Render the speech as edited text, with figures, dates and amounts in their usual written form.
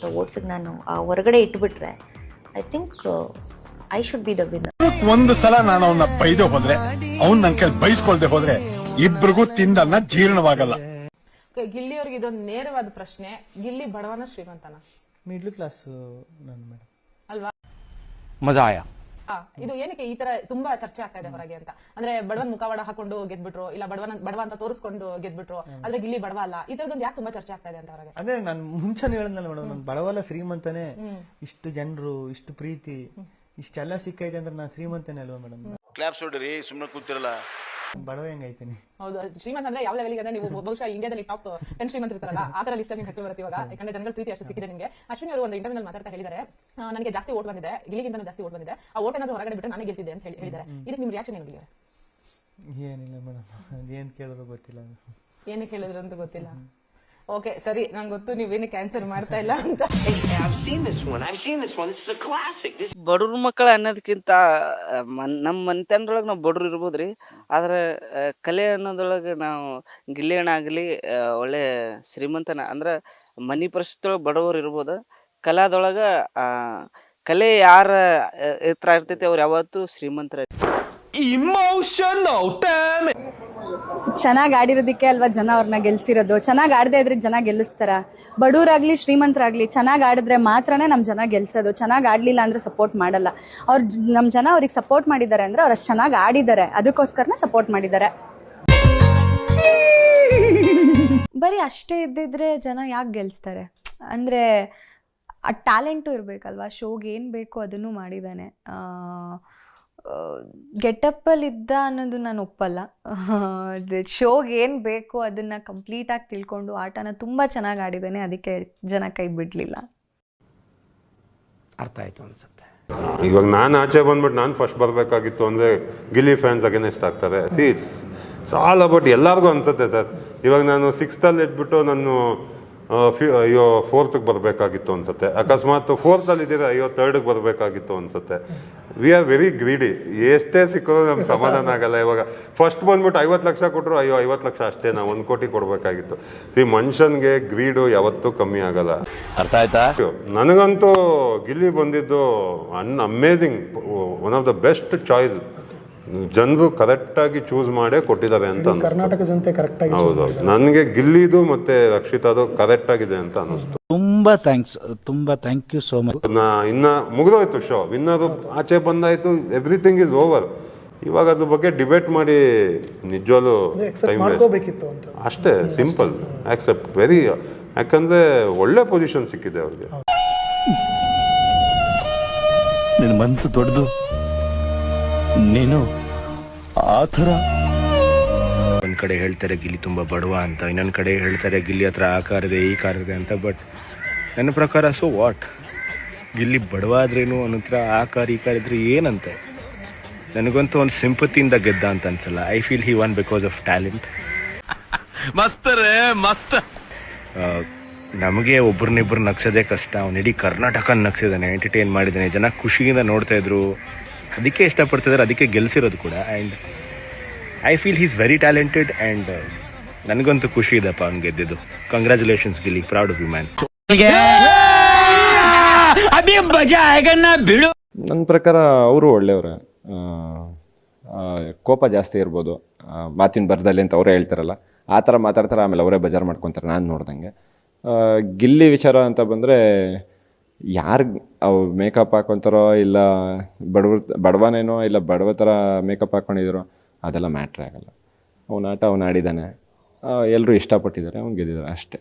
ಬಂದಿರೋಂಥ ವೋಟ್ಸಿಗೆ ನಾನು ಹೊರಗಡೆ ಇಟ್ಬಿಟ್ರೆ I think I should be the winner. ಒಂದು ಸಲ ನಾನು ಅವನ್ನ ಬೈದೆ ಹೋದ್ರೆ ಅವ್ನು ನನ್ನ ಕೈ ಬೈಸ್ಕೊಳ್ದೆ ಹೋದ್ರೆ ಇಬ್ರಿಗೂ ತಿಂದನ್ನ ಜೀರ್ಣವಾಗಲ್ಲ. ಗಿಲ್ಲಿ ಅವ್ರಿಗೆ ಇದೊಂದು ನೇರವಾದ ಪ್ರಶ್ನೆ, ಗಿಲ್ಲಿ ಬಡವನ ಶ್ರೀಮಂತನ? ಮಿಡ್ಲ್ ಕ್ಲಾಸ್ ನಾನು ಮೇಡಮ್. ಅಲ್ವಾ? ಮಜಾ ಆಯಾ. ಇದು ಏನಕ್ಕೆ ಈ ತರ ತುಂಬಾ ಚರ್ಚೆ ಆಗ್ತಾ ಇದೆ ಹೊರಗೆ ಅಂತ ಅಂದ್ರೆ ಬಡವನ್ ಮುಖವಾಡ ಹಾಕೊಂಡು ಗೆದ್ಬಿಟ್ರು, ಇಲ್ಲ ಬಡವ ಅಂತ ತೋರಿಸ್ಕೊಂಡು ಗೆದ್ಬಿಟ್ರು, ಆದ್ರೆ ಗಿಲ್ಲಿ ಬಡವ ಅಲ್ಲ, ಈ ತರದೊಂದು ಯಾಕೆ ತುಂಬಾ ಚರ್ಚೆ ಆಗ್ತಾ ಇದೆ ಅಂತ ಹೊರಗೆ? ಅದೇ ನಾನು ಮುಂಚೆನೇ ಹೇಳಿದ್ನಲ್ಲ ಮೇಡಮ್, ನಾನು ಬಡವಲ್ಲ ಶ್ರೀಮಂತನೇ. ಇಷ್ಟು ಜನರು, ಇಷ್ಟು ಪ್ರೀತಿ, ಇಷ್ಟೆಲ್ಲ ಸಿಕ್ಕೈತೆ ಅಂದ್ರೆ ನಾನು ಶ್ರೀಮಂತನೇ ಅಲ್ವಾ ಮೇಡಮ್? ಕ್ಲಾಪ್ಸ್ ಹೊಡ್ರಿ, ಸುಮ್ಮನೆ ಕೂತಿರಲ್ಲ. ಬಡವ ಹೆಂಗೈತೇನೆ? ಹೌದು, ಶ್ರೀಮಂತ ಅಂದ್ರೆ ಯಾವ ಲೆವೆಲ್ಗೆ ಅಂದ್ರೆ ನೀವು ಬಹುಶಃ ಇಂಡಿಯಾದಲ್ಲಿ ಟಾಪ್ 10 ಶ್ರೀಮಂತ ಇರ್ತಾರಲ್ಲ ಆ ತರ ಲಿಸ್ಟ್ ನಿಮ್ಮ ಹೆಸರು ಬರುತ್ತೆ ಇವಾಗ, ಯಾಕಂದ್ರೆ ಜನಗಳ ಪ್ರೀತಿ ಅಷ್ಟು ಸಿಕ್ಕಿದೆ ನಿಮಗೆ. ಅಶ್ವಿನಿ ಅವರು ಒಂದು ಇಂಟರ್ವ್ಯೂ ಮಾತಾಡ್ತಾ ಹೇಳಿದ್ದಾರೆ, ನನಗೆ ಜಾಸ್ತಿ ಓಟ್ ಬಂದಿದೆ, ಗಿಲ್ಲಿಗಿಂತ ಜಾಸ್ತಿ ಓಟ್ ಬಂದಿದೆ, ಆ ಓಟ್ ಏನಾದ್ರು ಹೊರಗಡೆ ಬಿಟ್ಟರೆ ನಾನೇ ಗೆಲ್ತಿದ್ದೆ ಅಂತ ಹೇಳಿದ್ದಾರೆ. ಇದಕ್ಕೆ ನಿಮ್ಮ ರಿಯಾಕ್ಷನ್ ಏನು? ಗಿಲ್ಲಿ ಏನಿಲ್ಲ ಮೇಡಮ್, ಏನ್ ಕೇಳಿದ್ರು ಗೊತ್ತಿಲ್ಲ, ಏನಕ್ಕೆ ಹೇಳಿದ್ರು ಅಂತ ಗೊತ್ತಿಲ್ಲ. ಓಕೆ ಸರಿ, ನಂಗೆ ಗೊತ್ತು ನೀವೇನಕ್ಕೆ ಆನ್ಸರ್ ಮಾಡ್ತಾ ಇಲ್ಲ ಅಂತ. ಬಡವ್ರ ಮಕ್ಕಳ ಅನ್ನೋದಕ್ಕಿಂತ ನಮ್ಮ ಮನೆತನದೊಳಗೆ ನಾವು ಬಡವ್ರು ಇರ್ಬೋದ್ರಿ, ಆದ್ರೆ ಕಲೆ ಅನ್ನೋದೊಳಗೆ ನಾವು ಗಿಲ್ಲಿ ಅಣ್ಣ ಆಗಲಿ ಒಳ್ಳೆ ಶ್ರೀಮಂತನ ಅಂದ್ರೆ ಮನಿ ಪರಿಸ್ಥಿತಿ ಒಳಗೆ ಬಡವರು ಇರ್ಬೋದು, ಕಲಾದೊಳಗ ಕಲೆ ಯಾರ ಎತ್ತರ ಇರ್ತೈತಿ ಅವ್ರು ಯಾವತ್ತೂ ಶ್ರೀಮಂತರ. ಚೆನ್ನಾಗಿ ಆಡಿರೋದಕ್ಕೆ ಅಲ್ವಾ ಜನ ಅವ್ರನ್ನ ಗೆಲ್ಸಿರೋದು. ಚೆನ್ನಾಗಿ ಆಡದೇ ಇದ್ರೆ ಜನ ಗೆಲ್ಲಿಸ್ತಾರ? ಬಡವರಾಗ್ಲಿ ಶ್ರೀಮಂತರಾಗ್ಲಿ ಚೆನ್ನಾಗಿ ಆಡಿದ್ರೆ ಮಾತ್ರನೇ ನಮ್ ಜನ ಗೆಲ್ಸೋದು. ಚೆನ್ನಾಗಿ ಆಡ್ಲಿಲ್ಲ ಅಂದ್ರೆ ಸಪೋರ್ಟ್ ಮಾಡಲ್ಲ. ನಮ್ ಜನ ಅವ್ರಿಗೆ ಸಪೋರ್ಟ್ ಮಾಡಿದ್ದಾರೆ ಅಂದ್ರೆ ಅವ್ರು ಅಷ್ಟು ಚೆನ್ನಾಗಿ ಆಡಿದ್ದಾರೆ, ಅದಕ್ಕೋಸ್ಕರನೇ ಸಪೋರ್ಟ್ ಮಾಡಿದ್ದಾರೆ. ಬರೀ ಅಷ್ಟೇ ಇದ್ದಿದ್ರೆ ಜನ ಯಾಕೆ ಗೆಲ್ಸ್ತಾರೆ? ಅಂದ್ರೆ ಆ ಟ್ಯಾಲೆಂಟು ಇರಬೇಕಲ್ವಾ. ಶೋಗೆ ಏನು ಬೇಕು ಅದನ್ನು ಮಾಡಿದ್ದಾನೆ. ಗೆಟಪ್ಪಲ್ಲಿ ಇದ್ದ ಅನ್ನೋದು ನಾನು ಒಪ್ಪಲ್ಲ. ಶೋಗೆ ಏನು ಬೇಕು ಅದನ್ನು ಕಂಪ್ಲೀಟಾಗಿ ತಿಳ್ಕೊಂಡು ಆಟನ ತುಂಬ ಚೆನ್ನಾಗಿ ಆಡಿದ್ದಾನೆ, ಅದಕ್ಕೆ ಜನ ಕೈ ಬಿಡಲಿಲ್ಲ. ಅರ್ಥ ಆಯ್ತು ಅನ್ಸುತ್ತೆ. ಇವಾಗ ನಾನು ಆಚೆ ಬಂದ್ಬಿಟ್ಟು ನಾನು ಫಸ್ಟ್ ಬರಬೇಕಾಗಿತ್ತು ಅಂದರೆ ಗಿಲ್ಲಿ ಫ್ಯಾನ್ಸ್ ಅಗೇನೆಸ್ಟ್ ಆಗ್ತಾರೆ. ಇಟ್ಸ್ ಆಲ್ ಅಬೌಟ್ ಎಲ್ಲರಿಗೂ ಅನ್ಸುತ್ತೆ ಸರ್. ಇವಾಗ ನಾನು 6th ಇದ್ಬಿಟ್ಟು ನಾನು ಅಯ್ಯೋ 4th ಬರಬೇಕಾಗಿತ್ತು ಅನ್ಸುತ್ತೆ. ಅಕಸ್ಮಾತ್ 4th ಇದ್ದೀರಾ, ಅಯ್ಯೋ 3rd ಬರಬೇಕಾಗಿತ್ತು ಅನ್ಸುತ್ತೆ. We are very greedy. ಎಷ್ಟೇ ಸಿಕ್ಕೋದು ನಮ್ಗೆ ಸಮಾಧಾನ ಆಗಲ್ಲ. ಇವಾಗ ಫಸ್ಟ್ ಬಂದ್ಬಿಟ್ಟು 50 ಲಕ್ಷ ಕೊಟ್ಟರು, ಅಯ್ಯೋ 50 ಲಕ್ಷ ಅಷ್ಟೇ, ನಾವು 1 ಕೋಟಿ ಕೊಡಬೇಕಾಗಿತ್ತು. ಮನುಷ್ಯನ್ಗೆ ಗ್ರೀಡು ಯಾವತ್ತೂ ಕಮ್ಮಿ ಆಗಲ್ಲ. ಅರ್ಥ ಆಯ್ತಾ? ನನಗಂತೂ ಗಿಲ್ಲಿ ಬಂದಿದ್ದು amazing, one of the best choice. ಜನರು ಕರೆಕ್ಟಾಗಿ ಚೂಸ್ ಮಾಡೇ ಕೊಟ್ಟಿದ್ದಾರೆ ಅಂತ ಕರ್ನಾಟಕ ಜನತೆ ಕರೆಕ್ಟಾಗಿ. ಹೌದೌದು, ನನಗೆ ಗಿಲ್ಲಿದು ಮತ್ತೆ ರಕ್ಷಿತಾದು ಕರೆಕ್ಟ್ ಆಗಿದೆ ಅಂತ ಅನಿಸ್ತು. ತುಂಬಾ ಥ್ಯಾಂಕ್ಸ್, ತುಂಬಾ ಥ್ಯಾಂಕ್ ಯು ಸೋ ಮಚ್. ಇನ್ನ ಮುಗಿದೋಯ್ತು ಶೋ, ವಿನ್ನರು ಆಚೆ ಬಂದಾಯ್ತು, ಎವ್ರಿಥಿಂಗ್ ಇಸ್ ಓವರ್. ಇವಾಗ ಅದ್ರ ಬಗ್ಗೆ ಡಿಬೇಟ್ ಮಾಡಿ ನಿಜವಾಗ್ಲೂ ಟೈಮ್ ಅಷ್ಟೇ. ಸಿಂಪಲ್ ಆಕ್ಸೆಪ್ಟ್ ವೆರಿ, ಯಾಕಂದ್ರೆ ಒಳ್ಳೆ ಪೊಸಿಷನ್ ಸಿಕ್ಕಿದೆ ಅವ್ರಿಗೆ. ನಿನ್ನ ಮನಸ್ಸು ದೊಡ್ಡದು, ನೀನು ಆ ಥರ. ಒಂದ್ ಕಡೆ ಹೇಳ್ತಾರೆ ಗಿಲ್ಲಿ ತುಂಬಾ ಬಡವ ಅಂತ, ಇನ್ನೊಂದ್ ಕಡೆ ಹೇಳ್ತಾರೆ ಗಿಲ್ಲಿ ಹತ್ರ ಆ ಕಾರ್ ಇದೆ, ಈ ಕಾರ್ ಇದೆ ಅಂತ. ಬಟ್ ನನ್ನ ಪ್ರಕಾರ ಸೊ ವಾಟ್, ಗಿಲ್ಲಿ ಬಡವ ಆದ್ರೇನು, ಅವನ ಹತ್ರ ಆ ಕಾರ್ ಈ ಕಾರ್ ಇದ್ರೆ ಏನಂತೆ? ನನಗಂತೂ ಒಂದು ಸಿಂಪತಿಯಿಂದ ಗೆದ್ದ ಅಂತ ಅನ್ಸಲ್ಲ. I feel he one because of talent. ಮಸ್ತ್ ರೇ ಮಸ್ತ್. ನಮಗೆ ಒಬ್ರನ್ನಿಬ್ರು ನಗ್ಸೋದೇ ಕಷ್ಟ, ಅವ್ನು ಇಡೀ ಕರ್ನಾಟಕ ನಗ್ಸಿದಾನೆ, ಎಂಟರ್ಟೈನ್ ಮಾಡಿದ್ದಾನೆ, ಜನ ಖುಷಿಯಿಂದ ನೋಡ್ತಾ ಇದ್ರು, ಅದಕ್ಕೆ ಇಷ್ಟಪಡ್ತಿದ್ದಾರೆ, ಅದಕ್ಕೆ ಗೆಲ್ಸಿರೋದು ಕೂಡ. And I feel he's very talented and ನನಗಂತೂ ಖುಷಿ ಇದೆಪ್ಪ ಅವ್ನು ಗೆದ್ದಿದ್ದು. Congratulations Gilli, proud of you man. ನನ್ನ ಪ್ರಕಾರ ಅವರು ಒಳ್ಳೆಯವರೇ. ಕೋಪ ಜಾಸ್ತಿ ಇರ್ಬೋದು, ಮಾತಿನ ಬರ್ದಲ್ಲಿ ಅಂತ ಅವರೇ ಹೇಳ್ತಾರಲ್ಲ, ಆ ಥರ ಮಾತಾಡ್ತಾರೆ, ಆಮೇಲೆ ಅವರೇ ಬೇಜಾರು ಮಾಡ್ಕೊತಾರೆ ನಾನು ನೋಡ್ದಂಗೆ. ಗಿಲ್ಲಿ ವಿಚಾರ ಅಂತ ಬಂದರೆ, ಯಾರು ಅವು ಮೇಕಪ್ ಹಾಕೊತಾರೋ ಇಲ್ಲ ಬಡವನೇನೋ ಇಲ್ಲ ಬಡವ ಥರ ಮೇಕಪ್ ಹಾಕ್ಕೊಂಡಿದ್ದಾರೋ ಅದೆಲ್ಲ ಮ್ಯಾಟ್ರೇ ಆಗಲ್ಲ. ಅವನ ಆಟ ಅವನು ಆಡಿದ್ದಾನೆ, ಎಲ್ಲರೂ ಇಷ್ಟಪಟ್ಟಿದ್ದಾರೆ, ಅವ್ನು ಗೆದ್ದಿದ್ದಾರೆ ಅಷ್ಟೇ.